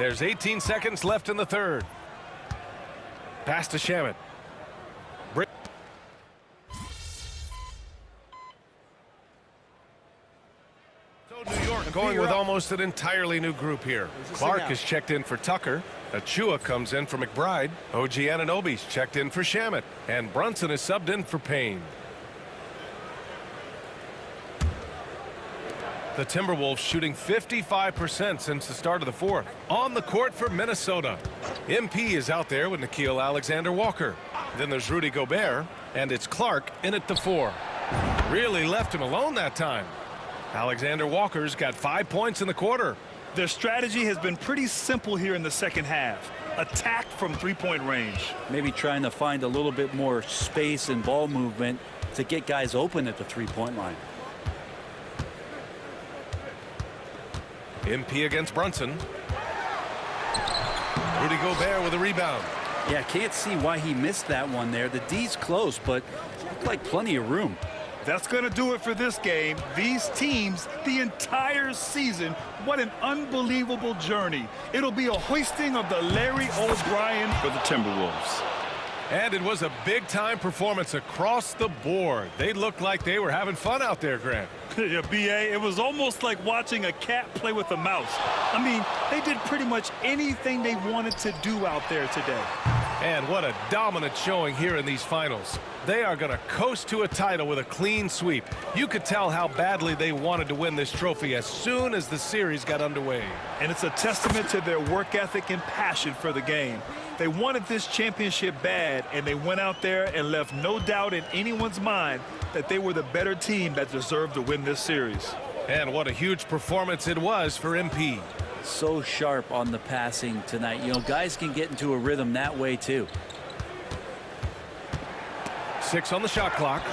There's 18 seconds left in the third. Pass to Shamet. New York going with almost an entirely new group here. Clark is checked in for Tucker. Achua comes in for McBride. OG Anunoby's checked in for Shamet. And Brunson is subbed in for Payne. The Timberwolves shooting 55% since the start of the fourth. On the court for Minnesota. MP is out there with Nickeil Alexander-Walker. Then there's Rudy Gobert, and it's Clark in at the 4. Really left him alone that time. Alexander Walker's got 5 points in the quarter. Their strategy has been pretty simple here in the second half. Attack from three-point range. Maybe trying to find a little bit more space and ball movement to get guys open at the three-point line. MP against Brunson. Rudy Gobert with a rebound. Yeah, can't see why he missed that one there. The D's close, but looked like plenty of room. That's going to do it for this game. These teams, the entire season, what an unbelievable journey. It'll be a hoisting of the Larry O'Brien for the Timberwolves. And it was a big-time performance across the board. They looked like they were having fun out there, Grant. Yeah, B.A., it was almost like watching a cat play with a mouse. I mean, they did pretty much anything they wanted to do out there today. And what a dominant showing here in these finals. They are going to coast to a title with a clean sweep. You could tell how badly they wanted to win this trophy as soon as the series got underway. And it's a testament to their work ethic and passion for the game. They wanted this championship bad, and they went out there and left no doubt in anyone's mind that they were the better team that deserved to win this series. And what a huge performance it was for MP. So sharp on the passing tonight. You know, guys can get into a rhythm that way too. 6 on the shot clock.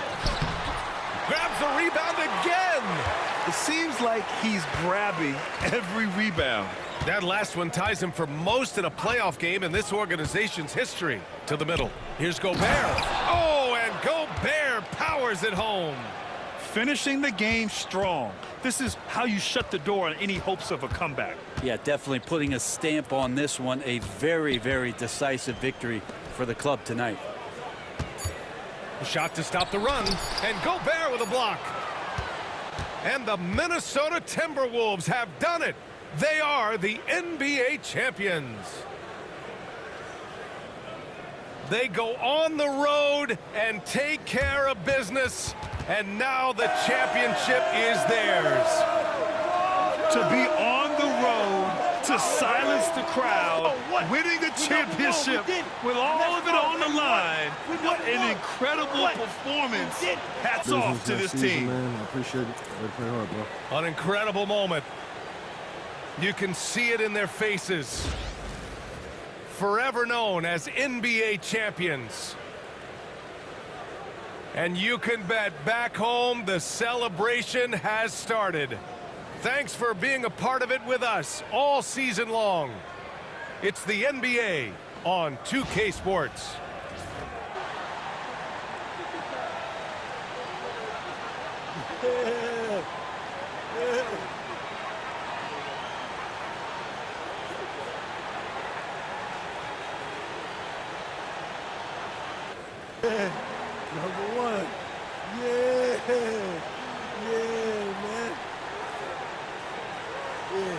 Grabs the rebound again. It seems like he's grabbing every rebound. That last one ties him for most in a playoff game in this organization's history. To the middle. Here's Gobert. Oh, and Gobert powers it home. Finishing the game strong. This is how you shut the door on any hopes of a comeback. Yeah, definitely putting a stamp on this one. A very, very decisive victory for the club tonight. Shot to stop the run, and Gobert with a block. And the Minnesota Timberwolves have done it. They are the NBA champions. They go on the road and take care of business, and now the championship is theirs. To be on the road, to silence the crowd, winning a championship with all of it on the line. What an incredible performance. Hats off to this team. Man, I appreciate it. They play hard, bro. An incredible moment. You can see it in their faces. Forever known as NBA champions. And you can bet back home the celebration has started. Thanks for being a part of it with us all season long. It's the NBA on 2K Sports. Number one. Yeah. Yeah, man. Yeah.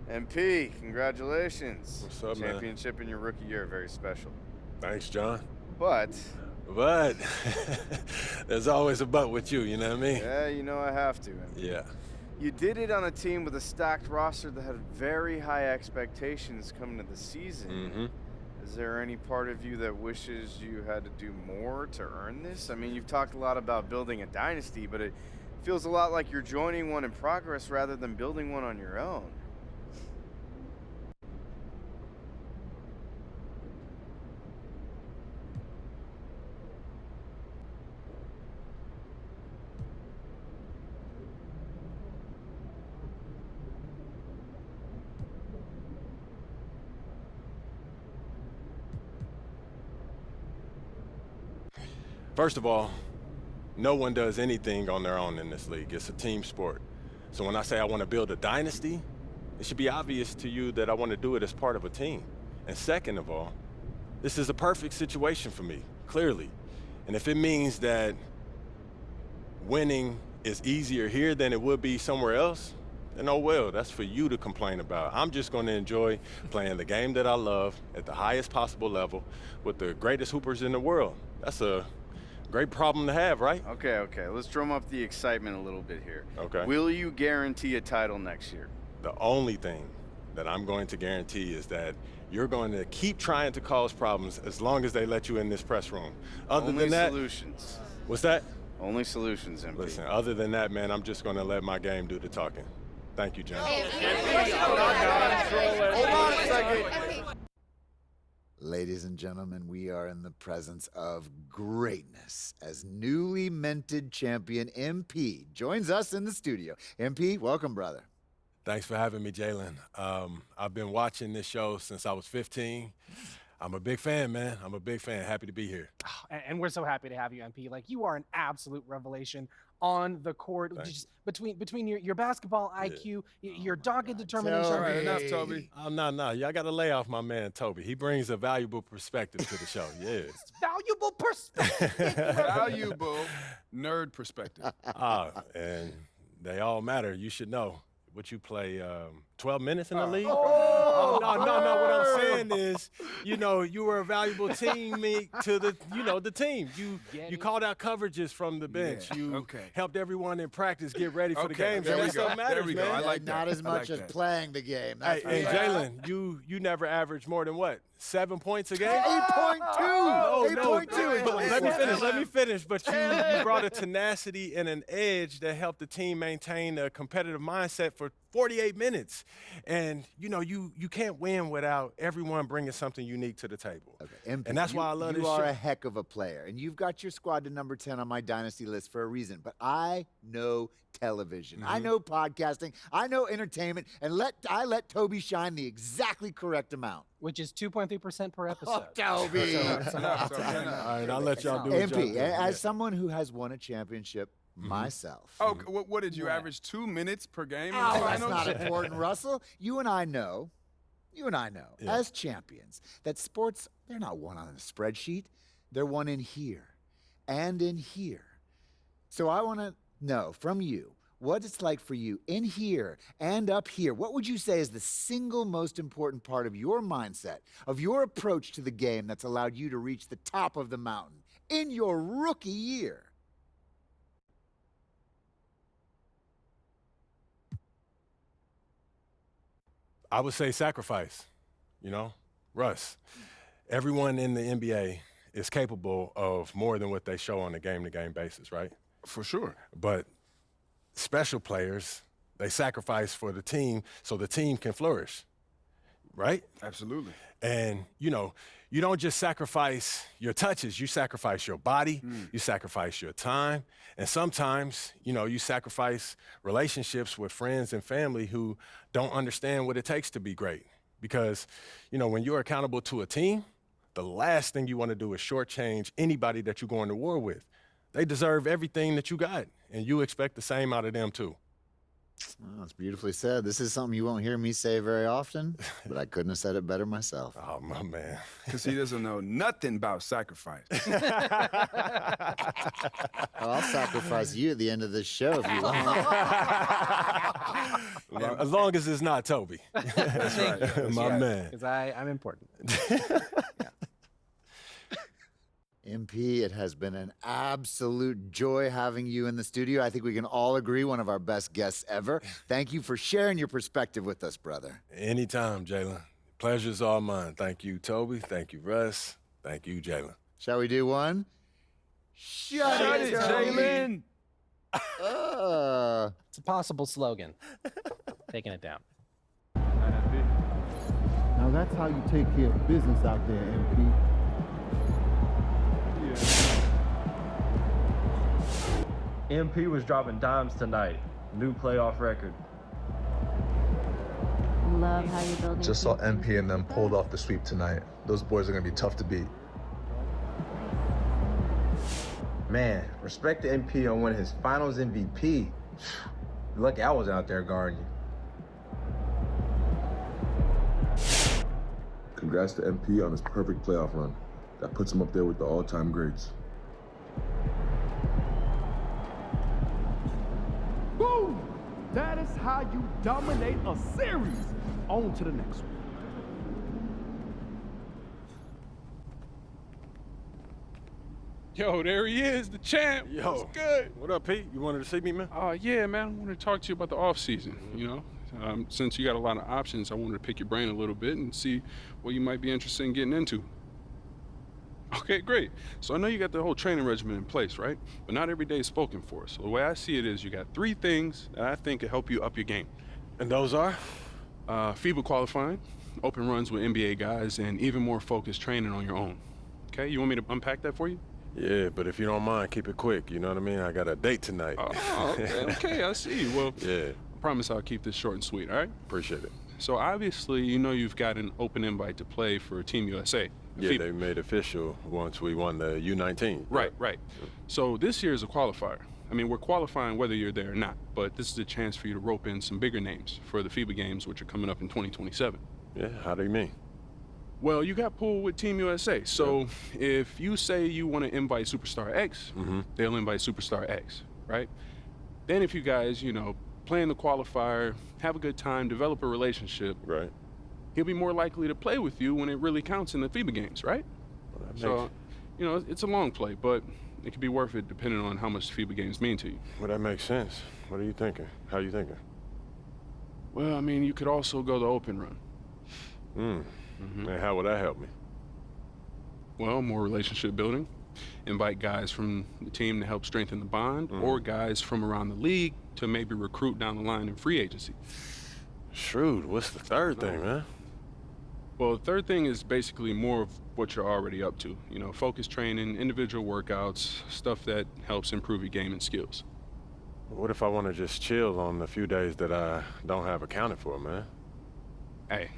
MP, congratulations. What's up, man? Championship in your rookie year, very special. Thanks, John. But there's always a but with you, you know what I mean? yeah, you know I have to. Yeah. You did it on a team with a stacked roster that had very high expectations coming to the season. Mm-hmm. Is there any part of you that wishes you had to do more to earn this? I mean, you've talked a lot about building a dynasty, but it feels a lot like you're joining one in progress rather than building one on your own. First of all, no one does anything on their own in this league. It's a team sport. So when I say I want to build a dynasty, it should be obvious to you that I want to do it as part of a team. And second of all, this is a perfect situation for me, clearly. And if it means that winning is easier here than it would be somewhere else, then oh well, that's for you to complain about. I'm just going to enjoy playing the game that I love at the highest possible level with the greatest hoopers in the world. That's a great problem to have, right? Okay. Let's drum up the excitement a little bit here. Okay. Will you guarantee a title next year? The only thing that I'm going to guarantee is that you're going to keep trying to cause problems as long as they let you in this press room. Other Only than that, solutions. what's that? Only solutions, MP. Listen, other than that, man, I'm just going to let my game do the talking. Thank you, John. Hold on a second. Ladies and gentlemen, we are in the presence of greatness as newly minted champion MP joins us in the studio. MP, welcome, brother. Thanks for having me, Jalen. I've been watching this show since I was 15. I'm a big fan, man. I'm a big fan. Happy to be here. And we're so happy to have you, MP. Like, you are an absolute revelation on the court. Just between your basketball IQ, your dogged determination. All right, enough, Toby. No. Y'all got to lay off my man, Toby. He brings a valuable perspective to the show. Yeah. Valuable perspective. Valuable nerd perspective. And they all matter. You should know. What you play, 12 minutes in the league? No. What I'm saying is, you were a valuable teammate to the team. You called out coverages from the bench. Yeah. You Okay. helped everyone in practice get ready for the games. There we That's go. what matters, There we go. man. I like that. Not as I much like as that. playing the game. Hey, That's and for sure. Jalen, you never averaged more than what? 7 points a game? 8.2. No, 8.2. but let me finish. But you brought a tenacity and an edge that helped the team maintain a competitive mindset for 48 minutes. And, you can't win without everyone bringing something unique to the table. Okay, MP, And that's why I love this You are show. a heck of a player, and you've got your squad to number 10 on my dynasty list for a reason. But I know television. I know podcasting. I know entertainment. And I let Toby shine the exactly correct amount. Which is 2.3% per episode. Toby. All right, I'll let y'all do what y'all MP, do. as someone who has won a championship myself. Oh, what did you average? 2 minutes per game? in the Oh, that's finals? not important, Russell. You and I know, as champions, that sports, they're not won on a spreadsheet. They're won in here and in here. So I want to know from you what it's like for you in here and up here. What would you say is the single most important part of your mindset, of your approach to the game that's allowed you to reach the top of the mountain in your rookie year? I would say sacrifice, Russ. Everyone in the NBA is capable of more than what they show on a game-to-game basis, right? For sure. But special players, they sacrifice for the team so the team can flourish, right? Absolutely. And, you don't just sacrifice your touches, you sacrifice your body, you sacrifice your time, and sometimes, you sacrifice relationships with friends and family who don't understand what it takes to be great. Because, when you're accountable to a team, the last thing you want to do is shortchange anybody that you're going to war with. They deserve everything that you got, and you expect the same out of them too. Well, that's beautifully said. This is something you won't hear me say very often, but I couldn't have said it better myself. Oh, my man. Because he doesn't know nothing about sacrifice. Well, I'll sacrifice you at the end of this show if you want. As long as it's not Toby. That's right. My man. Because I'm important. MP, it has been an absolute joy having you in the studio. I think we can all agree one of our best guests ever. Thank you for sharing your perspective with us, brother. Anytime, Jalen. Pleasure's all mine. Thank you, Toby. Thank you, Russ. Thank you, Jalen. Shall we do one? Shut it, Jalen. It's a possible slogan. Taking it down. Now that's how you take care of business out there, MP. MP was dropping dimes tonight. New playoff record. Love how you're building. Just saw MP and them pulled off the sweep tonight. Those boys are going to be tough to beat. Man, respect to MP on winning his finals MVP. Lucky I was out there guarding you. Congrats to MP on his perfect playoff run. That puts him up there with the all-time greats. Boom! That is how you dominate a series. On to the next one. Yo, there he is, the champ. Yo, what's good? What up, Pete? You wanted to see me, man? Yeah, man. I wanted to talk to you about the off season. You know, since you got a lot of options, I wanted to pick your brain a little bit and see what you might be interested in getting into. Okay, great. So I know you got the whole training regimen in place, right? But not every day is spoken for. So the way I see it is you got 3 things that I think can help you up your game. And those are? FIBA qualifying, open runs with NBA guys, and even more focused training on your own. Okay, you want me to unpack that for you? Yeah, but if you don't mind, keep it quick. You know what I mean? I got a date tonight. Oh, okay, I see. Well, yeah. I promise I'll keep this short and sweet, all right? Appreciate it. So obviously, you know you've got an open invite to play for Team USA. Yeah, they made official once we won the U19. Right. So this year is a qualifier. I mean, we're qualifying whether you're there or not, but this is a chance for you to rope in some bigger names for the FIBA games, which are coming up in 2027. Yeah, how do you mean? Well, you got pulled with Team USA. So if you say you want to invite Superstar X, they'll invite Superstar X, right? Then if you guys, you know, play in the qualifier, have a good time, develop a relationship, right? He'll be more likely to play with you when it really counts in the FIBA games, right? Well, so, you know, it's a long play, but it could be worth it depending on how much FIBA games mean to you. Well, that makes sense. What are you thinking? How are you thinking? Well, I mean, you could also go the open run. And how would that help me? Well, more relationship building. Invite guys from the team to help strengthen the bond, or guys from around the league to maybe recruit down the line in free agency. Shrewd. What's the third thing, man? Well, the third thing is basically more of what you're already up to. You know, focus training, individual workouts, stuff that helps improve your game and skills. What if I want to just chill on the few days that I don't have accounted for, man? Hey,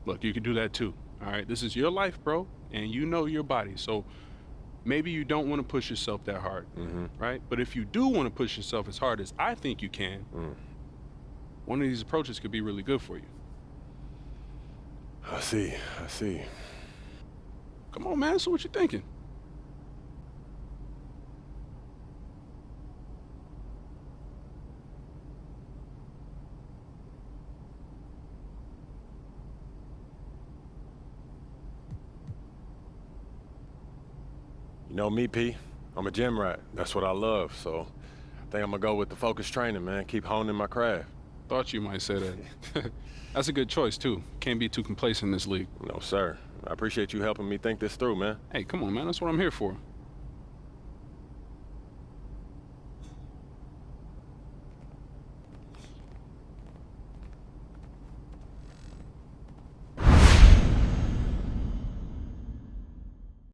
look, you can do that too, all right? This is your life, bro, and you know your body, so maybe you don't want to push yourself that hard, right? But if you do want to push yourself as hard as I think you can, one of these approaches could be really good for you. I see. Come on, man, so what you thinking? You know me, P. I'm a gym rat. That's what I love, so I think I'm gonna go with the focus training, man. Keep honing my craft. Thought you might say that. That's a good choice, too. Can't be too complacent in this league. No, sir. I appreciate you helping me think this through, man. Hey, come on, man. That's what I'm here for.